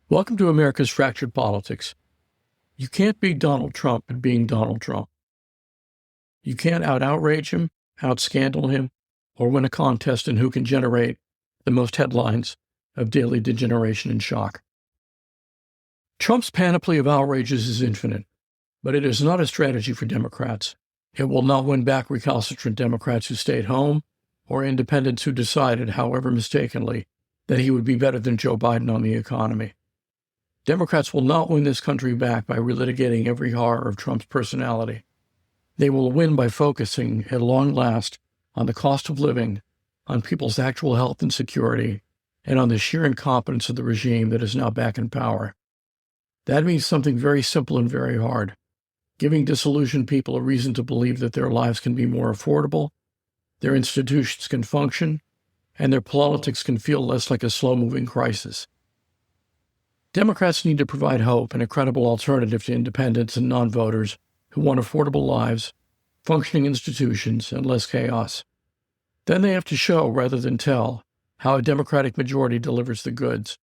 Welcome to America's Fractured Politics. You can't beat Donald Trump at being Donald Trump. You can't outrage him, out-scandal him, or win a contest in who can generate the most headlines of daily degeneration and shock. Trump's panoply of outrages is infinite, but it is not a strategy for Democrats. It will not win back recalcitrant Democrats who stayed home or independents who decided, however mistakenly, that he would be better than Joe Biden on the economy. Democrats will not win this country back by relitigating every horror of Trump's personality. They will win by focusing, at long last, on the cost of living, on people's actual health and security, and on the sheer incompetence of the regime that is now back in power. That means something very simple and very hard: giving disillusioned people a reason to believe that their lives can be more affordable, their institutions can function, and their politics can feel less like a slow-moving crisis. Democrats need to provide hope and a credible alternative to independents and non-voters who want affordable lives, functioning institutions, and less chaos. Then they have to show, rather than tell, how a Democratic majority delivers the goods.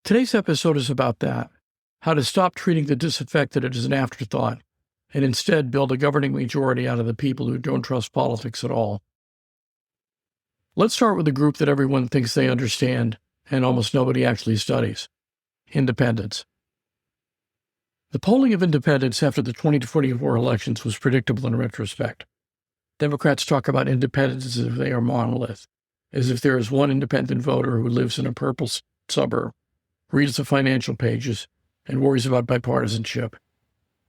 Today's episode is about that: how to stop treating the disaffected as an afterthought and instead build a governing majority out of the people who don't trust politics at all. Let's start with a group that everyone thinks they understand and almost nobody actually studies: independents. The polling of independents after the 2024 elections was predictable in retrospect. Democrats talk about independents as if they are monolith, as if there is one independent voter who lives in a purple suburb, reads the financial pages, and worries about bipartisanship.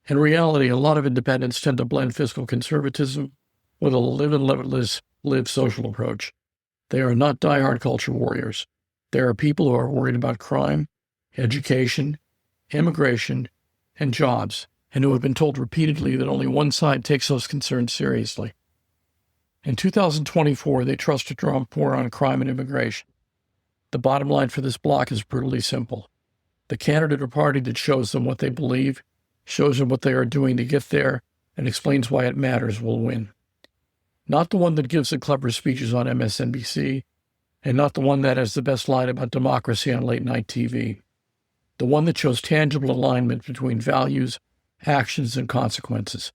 In reality, a lot of independents tend to blend fiscal conservatism with a live and let live social approach. They are not diehard culture warriors. There are people who are worried about crime, education, immigration, and jobs, and who have been told repeatedly that only one side takes those concerns seriously. In 2024, they trusted Trump more on crime and immigration. The bottom line for this bloc is brutally simple: the candidate or party that shows them what they believe, shows them what they are doing to get there, and explains why it matters will win. Not the one that gives the clever speeches on MSNBC, and not the one that has the best line about democracy on late-night TV. The one that shows tangible alignment between values, actions, and consequences.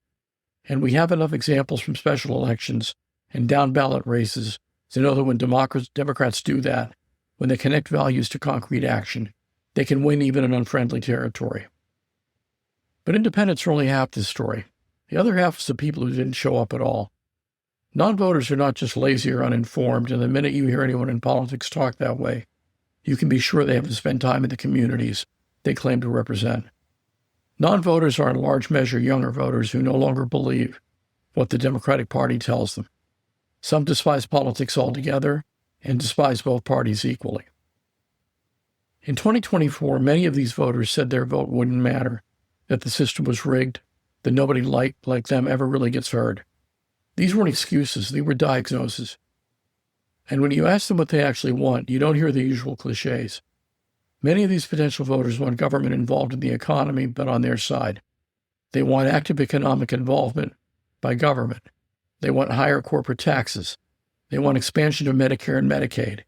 And we have enough examples from special elections and down-ballot races to know that when Democrats do that, when they connect values to concrete action, they can win even in unfriendly territory. But independents are only half this story. The other half is the people who didn't show up at all. Non-voters are not just lazy or uninformed, and the minute you hear anyone in politics talk that way, you can be sure they haven't spent time in the communities they claim to represent. Non-voters are in large measure younger voters who no longer believe what the Democratic Party tells them. Some despise politics altogether and despise both parties equally. In 2024, many of these voters said their vote wouldn't matter, that the system was rigged, that nobody like them ever really gets heard. These weren't excuses, they were diagnoses. And when you ask them what they actually want, you don't hear the usual cliches. Many of these potential voters want government involved in the economy, but on their side. They want active economic involvement by government. They want higher corporate taxes. They want expansion of Medicare and Medicaid.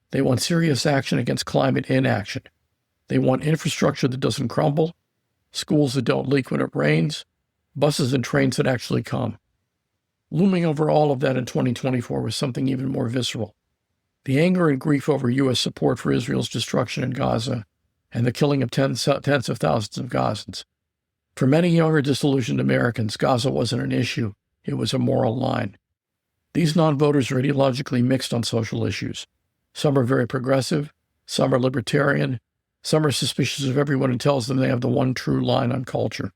They want serious action against climate inaction. They want infrastructure that doesn't crumble, schools that don't leak when it rains, buses and trains that actually come. Looming over all of that in 2024 was something even more visceral: the anger and grief over U.S. support for Israel's destruction in Gaza and the killing of tens of thousands of Gazans. For many younger, disillusioned Americans, Gaza wasn't an issue, it was a moral line. These non-voters are ideologically mixed on social issues. Some are very progressive, some are libertarian, some are suspicious of everyone who tells them they have the one true line on culture.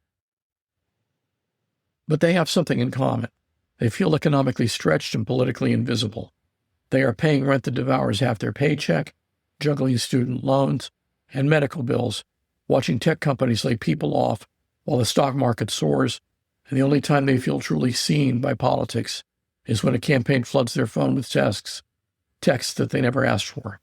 But they have something in common. They feel economically stretched and politically invisible. They are paying rent that devours half their paycheck, juggling student loans and medical bills, watching tech companies lay people off while the stock market soars, and the only time they feel truly seen by politics is when a campaign floods their phone with texts that they never asked for.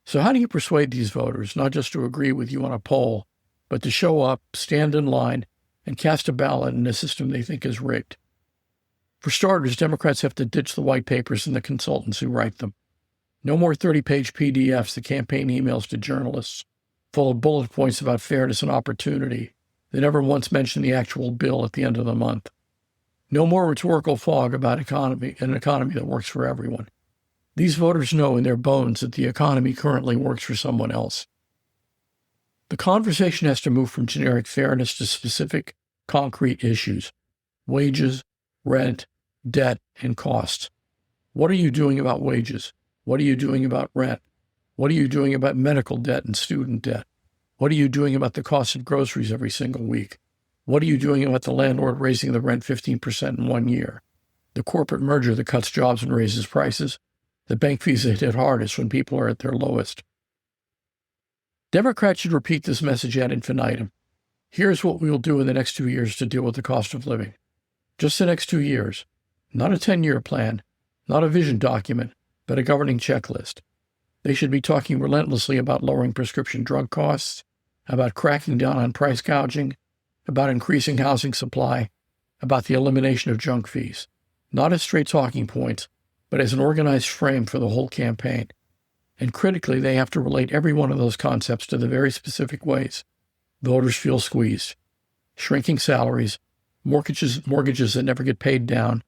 So how do you persuade these voters not just to agree with you on a poll, but to show up, stand in line, and cast a ballot in a system they think is rigged? For starters, Democrats have to ditch the white papers and the consultants who write them. No more 30-page PDFs, the campaign emails to journalists, full of bullet points about fairness and opportunity. They never once mentioned the actual bill at the end of the month. No more rhetorical fog about an economy that works for everyone. These voters know in their bones that the economy currently works for someone else. The conversation has to move from generic fairness to specific, concrete issues: wages, rent, debt, and costs. What are you doing about wages? What are you doing about rent? What are you doing about medical debt and student debt? What are you doing about the cost of groceries every single week? What are you doing about the landlord raising the rent 15% in 1 year? The corporate merger that cuts jobs and raises prices? The bank fees that hit hardest when people are at their lowest? Democrats should repeat this message ad infinitum. Here's what we will do in the next 2 years to deal with the cost of living. Just the next 2 years. Not a 10-year plan, not a vision document, but a governing checklist. They should be talking relentlessly about lowering prescription drug costs, about cracking down on price gouging, about increasing housing supply, about the elimination of junk fees. Not as straight talking points, but as an organized frame for the whole campaign. And critically, they have to relate every one of those concepts to the very specific ways voters feel squeezed: shrinking salaries, mortgages that never get paid down,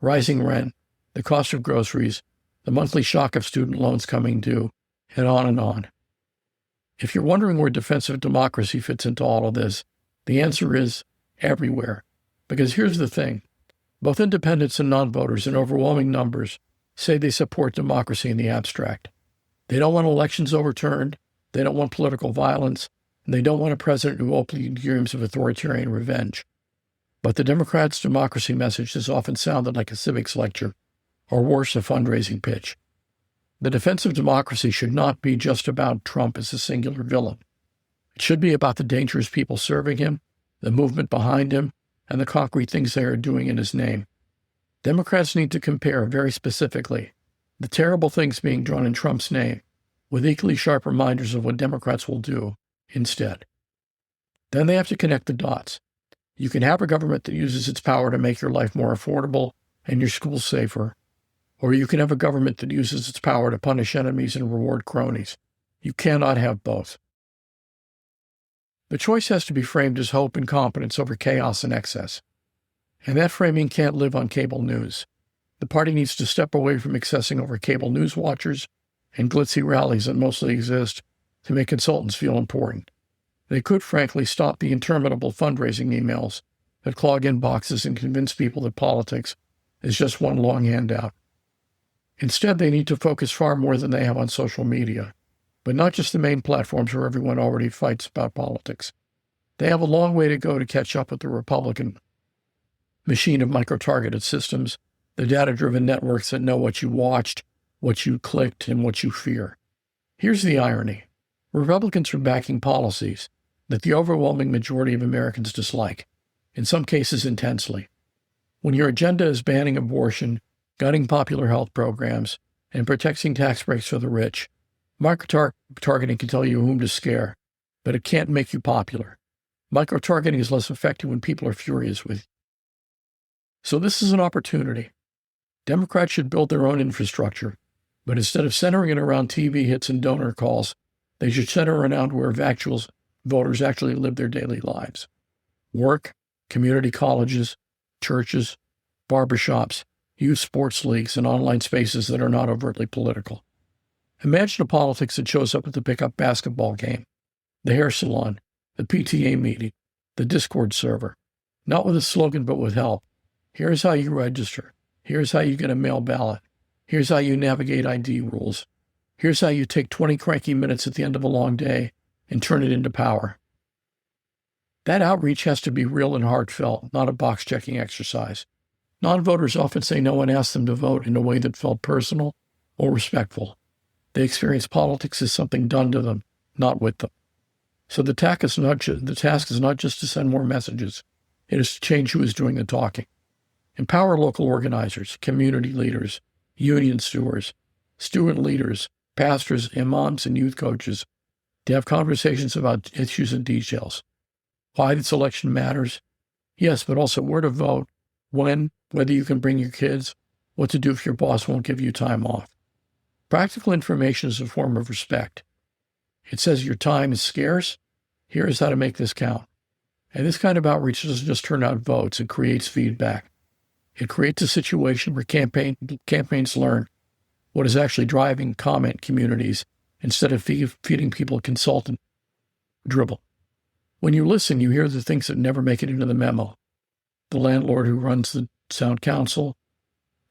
rising rent, the cost of groceries, the monthly shock of student loans coming due, and on and on. If you're wondering where defensive democracy fits into all of this, the answer is everywhere. Because here's the thing. Both independents and non-voters in overwhelming numbers say they support democracy in the abstract. They don't want elections overturned, they don't want political violence, and they don't want a president who openly dreams of authoritarian revenge. But the Democrats' democracy message has often sounded like a civics lecture, or worse, a fundraising pitch. The defense of democracy should not be just about Trump as a singular villain. It should be about the dangerous people serving him, the movement behind him, and the concrete things they are doing in his name. Democrats need to compare very specifically the terrible things being done in Trump's name with equally sharp reminders of what Democrats will do instead. Then they have to connect the dots. You can have a government that uses its power to make your life more affordable and your schools safer, or you can have a government that uses its power to punish enemies and reward cronies. You cannot have both. The choice has to be framed as hope and confidence over chaos and excess. And that framing can't live on cable news. The party needs to step away from obsessing over cable news watchers and glitzy rallies that mostly exist to make consultants feel important. They could, frankly, stop the interminable fundraising emails that clog inboxes and convince people that politics is just one long handout. Instead, they need to focus far more than they have on social media, but not just the main platforms where everyone already fights about politics. They have a long way to go to catch up with the Republican machine of micro-targeted systems, the data-driven networks that know what you watched, what you clicked, and what you fear. Here's the irony. Republicans are backing policies that the overwhelming majority of Americans dislike, in some cases intensely. When your agenda is banning abortion, gutting popular health programs, and protecting tax breaks for the rich, micro-targeting can tell you whom to scare, but it can't make you popular. Micro-targeting is less effective when people are furious with you. So this is an opportunity. Democrats should build their own infrastructure, but instead of centering it around TV hits and donor calls, they should center around where voters actually live their daily lives. Work, community colleges, churches, barbershops, youth sports leagues, and online spaces that are not overtly political. Imagine a politics that shows up at the pickup basketball game, the hair salon, the PTA meeting, the Discord server, not with a slogan but with help. Here's how you register. Here's how you get a mail ballot. Here's how you navigate ID rules. Here's how you take 20 cranky minutes at the end of a long day and turn it into power. That outreach has to be real and heartfelt, not a box-checking exercise. Non-voters often say no one asked them to vote in a way that felt personal or respectful. They experience politics as something done to them, not with them. So the task is not just to send more messages. It is to change who is doing the talking. Empower local organizers, community leaders, union stewards, student leaders, pastors, imams, and youth coaches to have conversations about issues and details. Why this election matters? Yes, but also where to vote, when, whether you can bring your kids, what to do if your boss won't give you time off. Practical information is a form of respect. It says your time is scarce. Here's how to make this count. And this kind of outreach doesn't just turn out votes. It creates feedback. It creates a situation where campaigns learn what is actually driving comment communities instead of feeding people consultant dribble. When you listen, you hear the things that never make it into the memo. The landlord who runs the town council,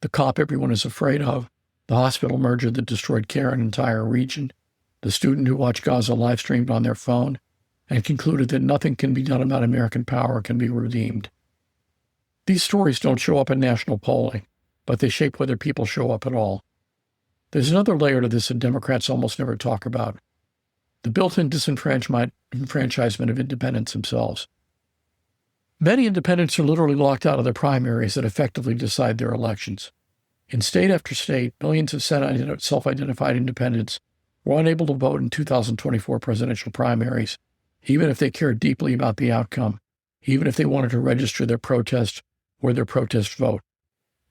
the cop everyone is afraid of, the hospital merger that destroyed care in an entire region, the student who watched Gaza live streamed on their phone and concluded that nothing can be done about American power can be redeemed. These stories don't show up in national polling, but they shape whether people show up at all. There's another layer to this that Democrats almost never talk about: the built-in disenfranchisement of independents themselves. Many independents are literally locked out of the primaries that effectively decide their elections. In state after state, millions of self-identified independents were unable to vote in 2024 presidential primaries, even if they cared deeply about the outcome, even if they wanted to register their protest or their protest vote.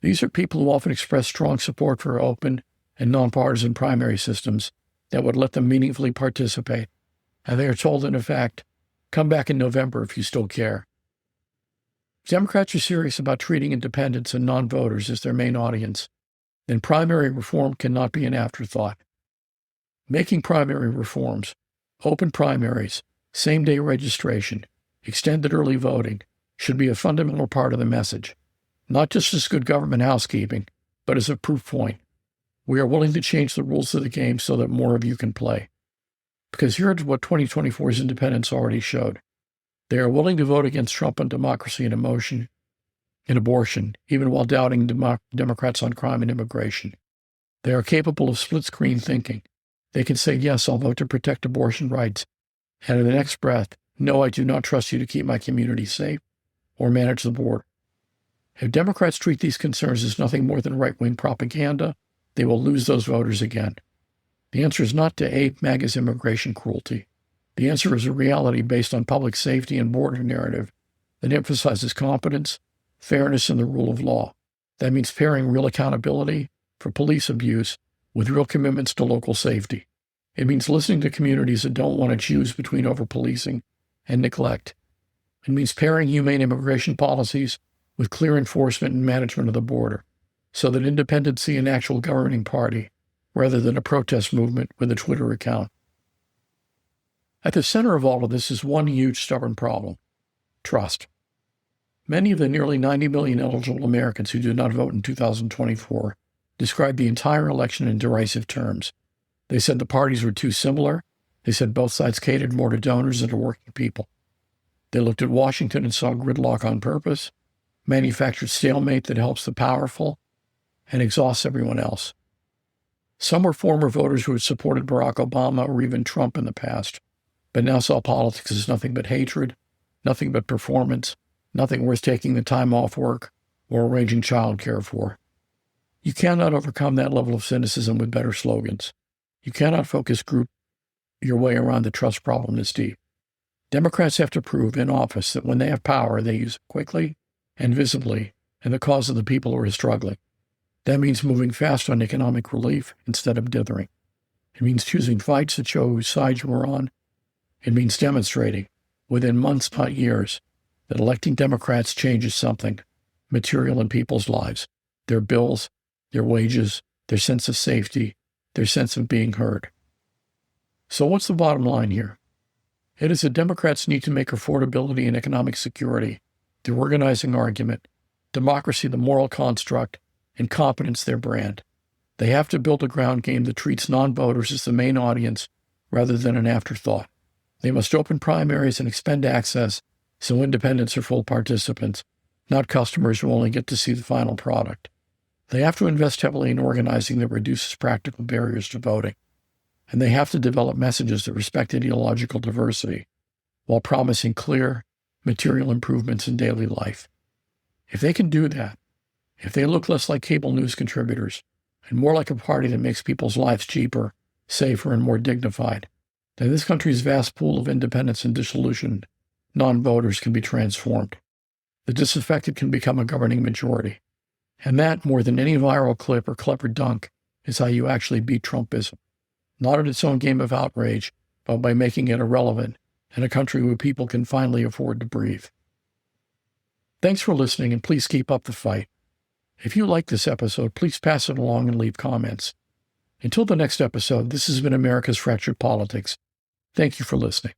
These are people who often express strong support for open and nonpartisan primary systems that would let them meaningfully participate, and they are told, in effect, come back in November if you still care. If Democrats are serious about treating independents and non-voters as their main audience, then primary reform cannot be an afterthought. Making primary reforms, open primaries, same-day registration, extended early voting should be a fundamental part of the message, not just as good government housekeeping, but as a proof point. We are willing to change the rules of the game so that more of you can play. Because here's what 2024's independents already showed. They are willing to vote against Trump on democracy and abortion, even while doubting Democrats on crime and immigration. They are capable of split-screen thinking. They can say, yes, I'll vote to protect abortion rights, and in the next breath, no, I do not trust you to keep my community safe or manage the border. If Democrats treat these concerns as nothing more than right-wing propaganda, they will lose those voters again. The answer is not to ape MAGA's immigration cruelty. The answer is a reality based on public safety and border narrative that emphasizes competence, fairness, and the rule of law. That means pairing real accountability for police abuse with real commitments to local safety. It means listening to communities that don't want to choose between over-policing and neglect. It means pairing humane immigration policies with clear enforcement and management of the border, so that independents see an actual governing party rather than a protest movement with a Twitter account. At the center of all of this is one huge stubborn problem: trust. Many of the nearly 90 million eligible Americans who did not vote in 2024 described the entire election in derisive terms. They said the parties were too similar. They said both sides catered more to donors than to working people. They looked at Washington and saw gridlock on purpose, manufactured stalemate that helps the powerful and exhausts everyone else. Some were former voters who had supported Barack Obama or even Trump in the past, but now saw politics as nothing but hatred, nothing but performance, nothing worth taking the time off work or arranging childcare for. You cannot overcome that level of cynicism with better slogans. You cannot focus group your way around the trust problem this deep. Democrats have to prove in office that when they have power, they use it quickly and visibly in the cause of the people who are struggling. That means moving fast on economic relief instead of dithering. It means choosing fights that show whose side you are on. It means demonstrating, within months, not years, that electing Democrats changes something material in people's lives: their bills, their wages, their sense of safety, their sense of being heard. So what's the bottom line here? It is that Democrats need to make affordability and economic security their organizing argument, democracy the moral construct, and competence their brand. They have to build a ground game that treats non-voters as the main audience rather than an afterthought. They must open primaries and expand access so independents are full participants, not customers who only get to see the final product. They have to invest heavily in organizing that reduces practical barriers to voting. And they have to develop messages that respect ideological diversity while promising clear, material improvements in daily life. If they can do that, if they look less like cable news contributors and more like a party that makes people's lives cheaper, safer, and more dignified, then this country's vast pool of independents and disillusioned non-voters can be transformed. The disaffected can become a governing majority. And that, more than any viral clip or clever dunk, is how you actually beat Trumpism. Not in its own game of outrage, but by making it irrelevant in a country where people can finally afford to breathe. Thanks for listening, and please keep up the fight. If you like this episode, please pass it along and leave comments. Until the next episode, this has been America's Fractured Politics. Thank you for listening.